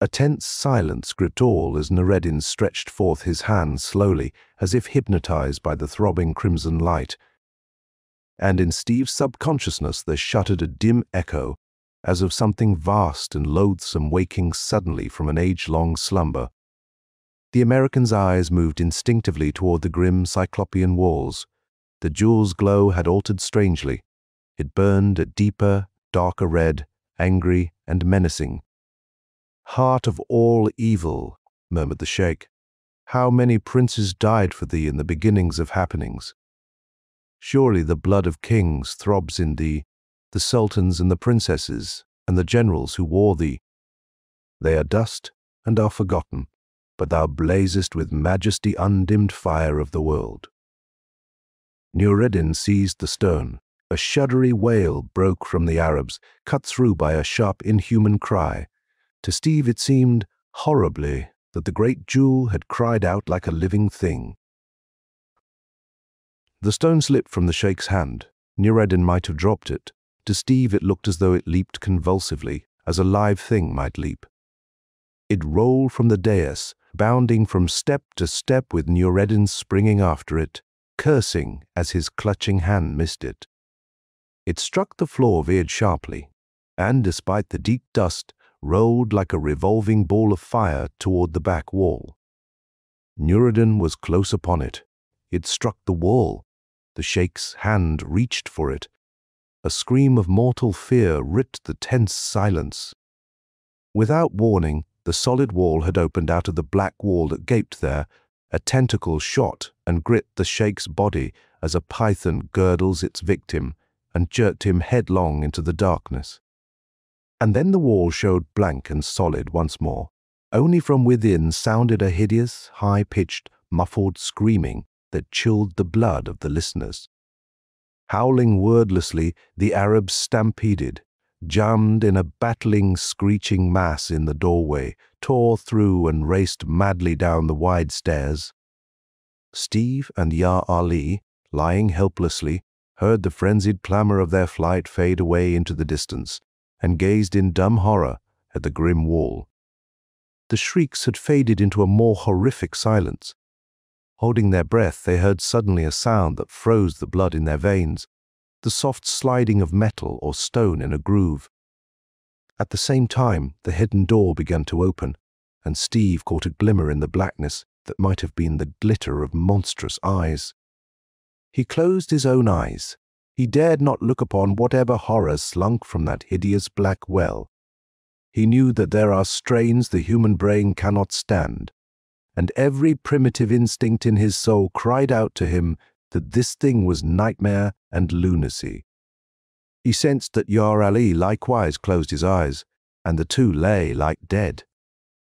B: A tense silence gripped all as Nureddin stretched forth his hand slowly, as if hypnotized by the throbbing crimson light. And in Steve's subconsciousness there shuddered a dim echo, as of something vast and loathsome waking suddenly from an age-long slumber. The American's eyes moved instinctively toward the grim cyclopean walls. The jewel's glow had altered strangely. It burned a deeper, darker red, angry and menacing. "Heart of all evil," murmured the sheikh, "how many princes died for thee in the beginnings of happenings? Surely the blood of kings throbs in thee, the sultans and the princesses, and the generals who wore thee. They are dust and are forgotten, but thou blazest with majesty undimmed fire of the world." Nureddin seized the stone. A shuddery wail broke from the Arabs, cut through by a sharp, inhuman cry. To Steve it seemed, horribly, that the great jewel had cried out like a living thing. The stone slipped from the sheikh's hand. Nureddin might have dropped it. To Steve it looked as though it leaped convulsively, as a live thing might leap. It rolled from the dais, bounding from step to step with Nureddin springing after it, cursing as his clutching hand missed it. It struck the floor, veered sharply, and, despite the deep dust, rolled like a revolving ball of fire toward the back wall. Nureddin was close upon it. It struck the wall. The sheikh's hand reached for it. A scream of mortal fear ripped the tense silence. Without warning, the solid wall had opened out of the black wall that gaped there. A tentacle shot and gripped the sheikh's body as a python girdles its victim, and jerked him headlong into the darkness. And then the wall showed blank and solid once more. Only from within sounded a hideous, high-pitched, muffled screaming that chilled the blood of the listeners. Howling wordlessly, the Arabs stampeded, jammed in a battling, screeching mass in the doorway, tore through and raced madly down the wide stairs. Steve and Ya Ali, lying helplessly, heard the frenzied clamor of their flight fade away into the distance, and gazed in dumb horror at the grim wall. The shrieks had faded into a more horrific silence. Holding their breath, they heard suddenly a sound that froze the blood in their veins, the soft sliding of metal or stone in a groove. At the same time, the hidden door began to open, and Steve caught a glimmer in the blackness that might have been the glitter of monstrous eyes. He closed his own eyes. He dared not look upon whatever horror slunk from that hideous black well. He knew that there are strains the human brain cannot stand, and every primitive instinct in his soul cried out to him that this thing was nightmare and lunacy. He sensed that Yar Ali likewise closed his eyes, and the two lay like dead.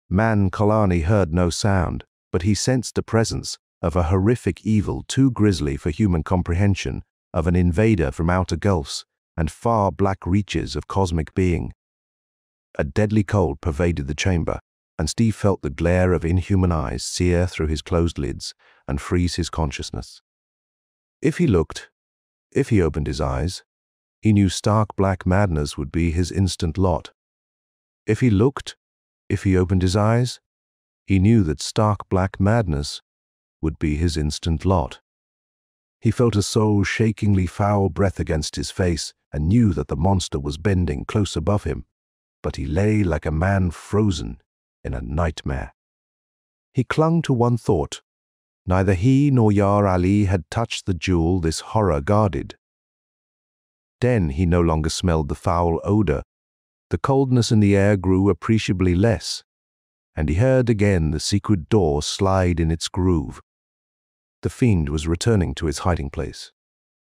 B: Man Kalani heard no sound, but he sensed the presence of a horrific evil too grisly for human comprehension, of an invader from outer gulfs and far black reaches of cosmic being. A deadly cold pervaded the chamber, and Steve felt the glare of inhuman eyes sear through his closed lids and freeze his consciousness. If he looked, if he opened his eyes, he knew stark black madness would be his instant lot. If he looked, if he opened his eyes, he knew that stark black madness would be his instant lot. He felt a soul-shakingly foul breath against his face and knew that the monster was bending close above him, but he lay like a man frozen in a nightmare. He clung to one thought. Neither he nor Yar Ali had touched the jewel this horror guarded. Then he no longer smelled the foul odor. The coldness in the air grew appreciably less, and he heard again the secret door slide in its groove. The fiend was returning to his hiding place.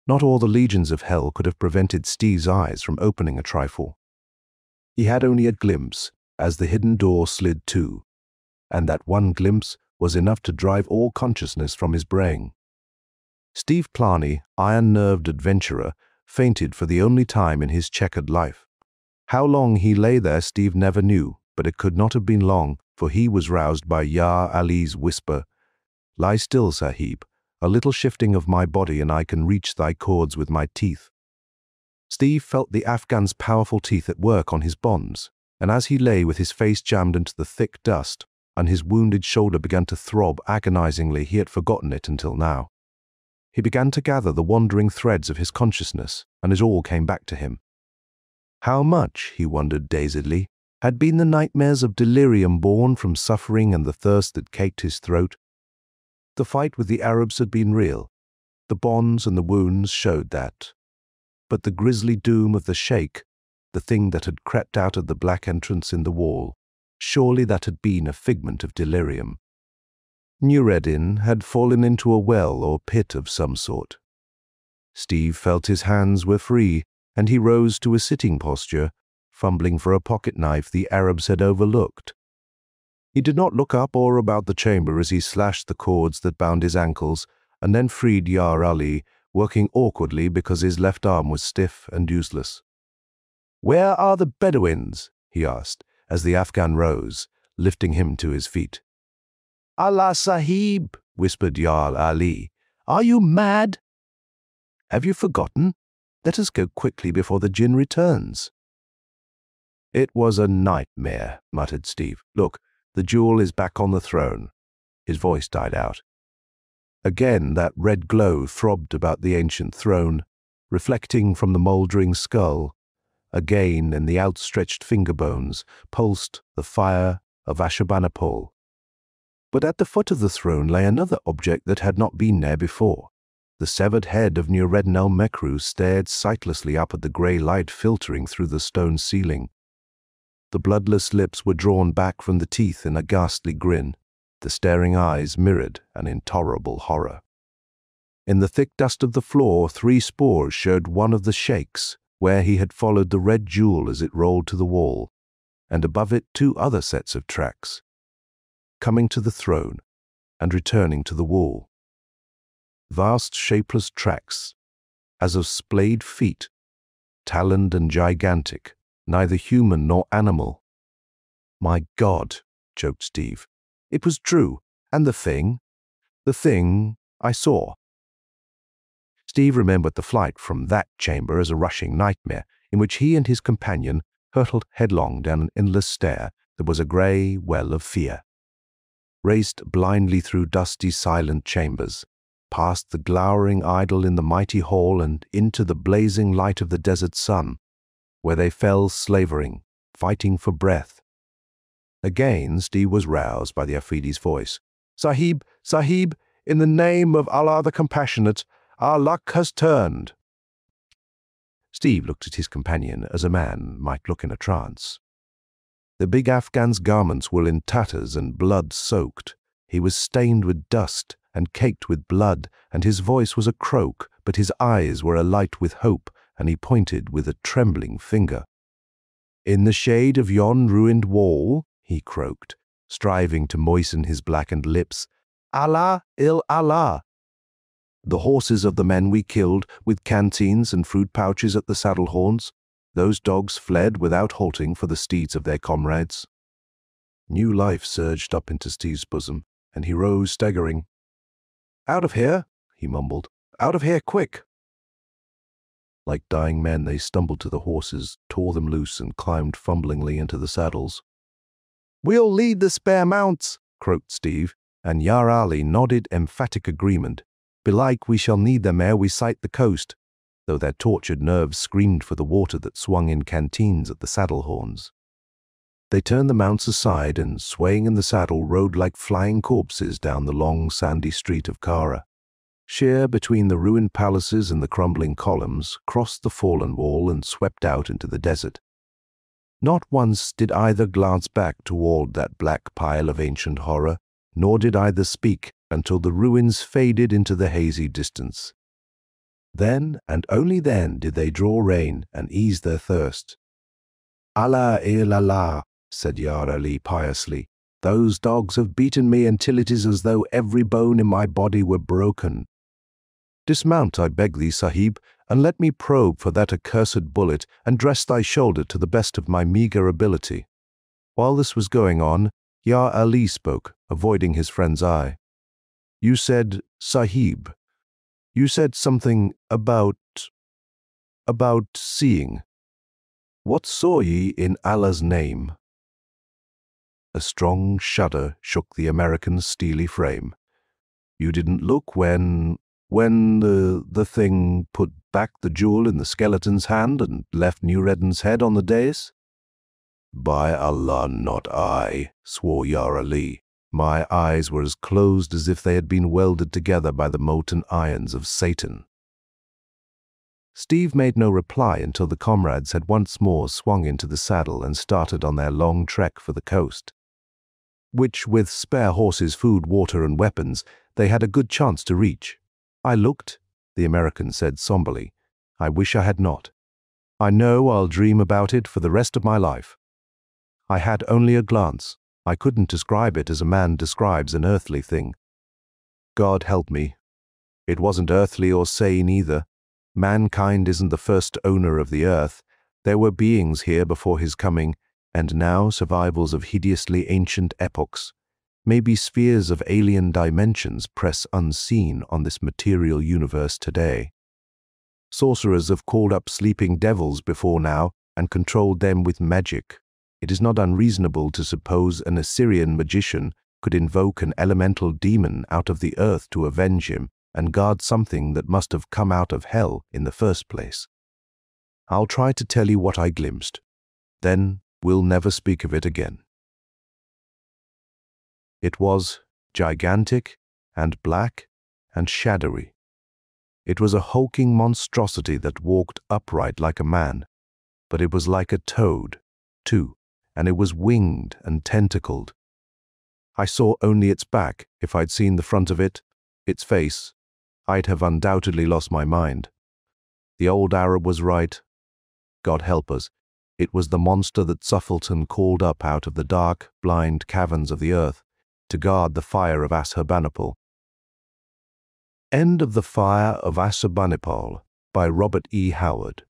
B: Not all the legions of hell could have prevented Steve's eyes from opening a trifle. He had only a glimpse as the hidden door slid to, and that one glimpse was enough to drive all consciousness from his brain. Steve Plani, iron-nerved adventurer, fainted for the only time in his checkered life. How long he lay there Steve never knew, but it could not have been long, for he was roused by Yar Ali's whisper, "Lie still, Sahib. A little shifting of my body and I can reach thy cords with my teeth." Steve felt the Afghan's powerful teeth at work on his bonds, and as he lay with his face jammed into the thick dust, and his wounded shoulder began to throb agonizingly, he had forgotten it until now. He began to gather the wandering threads of his consciousness, and it all came back to him. How much, he wondered dazedly, had been the nightmares of delirium born from suffering and the thirst that caked his throat? The fight with the Arabs had been real. The bonds and the wounds showed that. But the grisly doom of the sheikh, the thing that had crept out of the black entrance in the wall, Surely that had been a figment of delirium. Nureddin had fallen into a well or pit of some sort. Steve felt his hands were free, and he rose to a sitting posture, fumbling for a pocket knife the Arabs had overlooked. He did not look up or about the chamber as he slashed the cords that bound his ankles, and then freed Yar Ali, working awkwardly because his left arm was stiff and useless. "Where are the Bedouins?" he asked, as the Afghan rose, lifting him to his feet. "Allah Sahib," whispered Yar Ali. "Are you mad?" "Have you forgotten? Let us go quickly before the jinn returns." "It was a nightmare," muttered Steve. "Look, the jewel is back on the throne." His voice died out. Again that red glow throbbed about the ancient throne, reflecting from the mouldering skull. Again in the outstretched finger bones pulsed the fire of Asshurbanipal. But at the foot of the throne lay another object that had not been there before. The severed head of Nureddin el-Mekru stared sightlessly up at the grey light filtering through the stone ceiling. The bloodless lips were drawn back from the teeth in a ghastly grin. The staring eyes mirrored an intolerable horror. In the thick dust of the floor, 3 spores showed one of the shakes, where he had followed the red jewel as it rolled to the wall, and above it 2 other sets of tracks, coming to the throne and returning to the wall. Vast shapeless tracks, as of splayed feet, taloned and gigantic, neither human nor animal. "My God," choked Steve. "It was true, and the thing I saw." Steve remembered the flight from that chamber as a rushing nightmare in which he and his companion hurtled headlong down an endless stair that was a grey well of fear. Raced blindly through dusty, silent chambers, past the glowering idol in the mighty hall and into the blazing light of the desert sun, where they fell slavering, fighting for breath. Again Steve was roused by the Afridi's voice. "Sahib, Sahib, in the name of Allah the Compassionate, our luck has turned." Steve looked at his companion as a man might look in a trance. The big Afghan's garments were in tatters and blood-soaked. He was stained with dust and caked with blood, and his voice was a croak, but his eyes were alight with hope, and he pointed with a trembling finger. "In the shade of yon ruined wall," he croaked, striving to moisten his blackened lips, "Allah il Allah. The horses of the men we killed, with canteens and fruit pouches at the saddle horns, those dogs fled without halting for the steeds of their comrades." New life surged up into Steve's bosom, and he rose staggering. "Out of here," he mumbled. "Out of here, quick." Like dying men, they stumbled to the horses, tore them loose, and climbed fumblingly into the saddles. "We'll lead the spare mounts," croaked Steve, and Yar Ali nodded emphatic agreement. "Belike we shall need them ere we sight the coast," though their tortured nerves screamed for the water that swung in canteens at the saddle horns. They turned the mounts aside and, swaying in the saddle, rode like flying corpses down the long sandy street of Kara. Sheer between the ruined palaces and the crumbling columns, crossed the fallen wall and swept out into the desert. Not once did either glance back toward that black pile of ancient horror, nor did either speak until the ruins faded into the hazy distance. Then, and only then, did they draw rein and ease their thirst. "Allah il Allah," said Yar Ali piously. "Those dogs have beaten me until it is as though every bone in my body were broken. Dismount, I beg thee, Sahib, and let me probe for that accursed bullet and dress thy shoulder to the best of my meagre ability." While this was going on, Yar Ali spoke, avoiding his friend's eye. "You said, Sahib. You said something about seeing. What saw ye in Allah's name?" A strong shudder shook the American's steely frame. "You didn't look when the thing put back the jewel in the skeleton's hand and left Nureddin's head on the dais?" "By Allah, not I," swore Yar Ali. "My eyes were as closed as if they had been welded together by the molten irons of Satan." Steve made no reply until the comrades had once more swung into the saddle and started on their long trek for the coast, which, with spare horses, food, water, and weapons, they had a good chance to reach. "I looked," the American said somberly. "I wish I had not. I know I'll dream about it for the rest of my life. I had only a glance. I couldn't describe it as a man describes an earthly thing. God help me. It wasn't earthly or sane either. Mankind isn't the first owner of the earth. There were beings here before his coming, and now survivals of hideously ancient epochs. Maybe spheres of alien dimensions press unseen on this material universe today. Sorcerers have called up sleeping devils before now and controlled them with magic. It is not unreasonable to suppose an Assyrian magician could invoke an elemental demon out of the earth to avenge him and guard something that must have come out of hell in the first place. I'll try to tell you what I glimpsed. Then we'll never speak of it again." It was gigantic and black and shadowy. It was a hulking monstrosity that walked upright like a man, but it was like a toad, too, and it was winged and tentacled. I saw only its back. If I'd seen the front of it, its face, I'd have undoubtedly lost my mind. The old Arab was right. God help us. It was the monster that Suffleton called up out of the dark, blind caverns of the earth to guard the fire of Asshurbanipal. End of The Fire of Asshurbanipal by Robert E. Howard.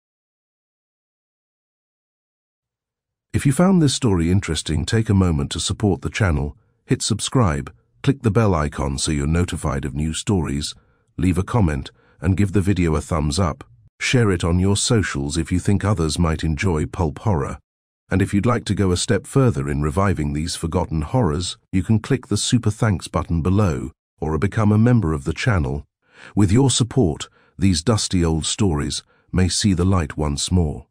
A: If you found this story interesting, take a moment to support the channel, hit subscribe, click the bell icon so you're notified of new stories, leave a comment, and give the video a thumbs up. Share it on your socials if you think others might enjoy pulp horror. And if you'd like to go a step further in reviving these forgotten horrors, you can click the Super Thanks button below or become a member of the channel. With your support, these dusty old stories may see the light once more.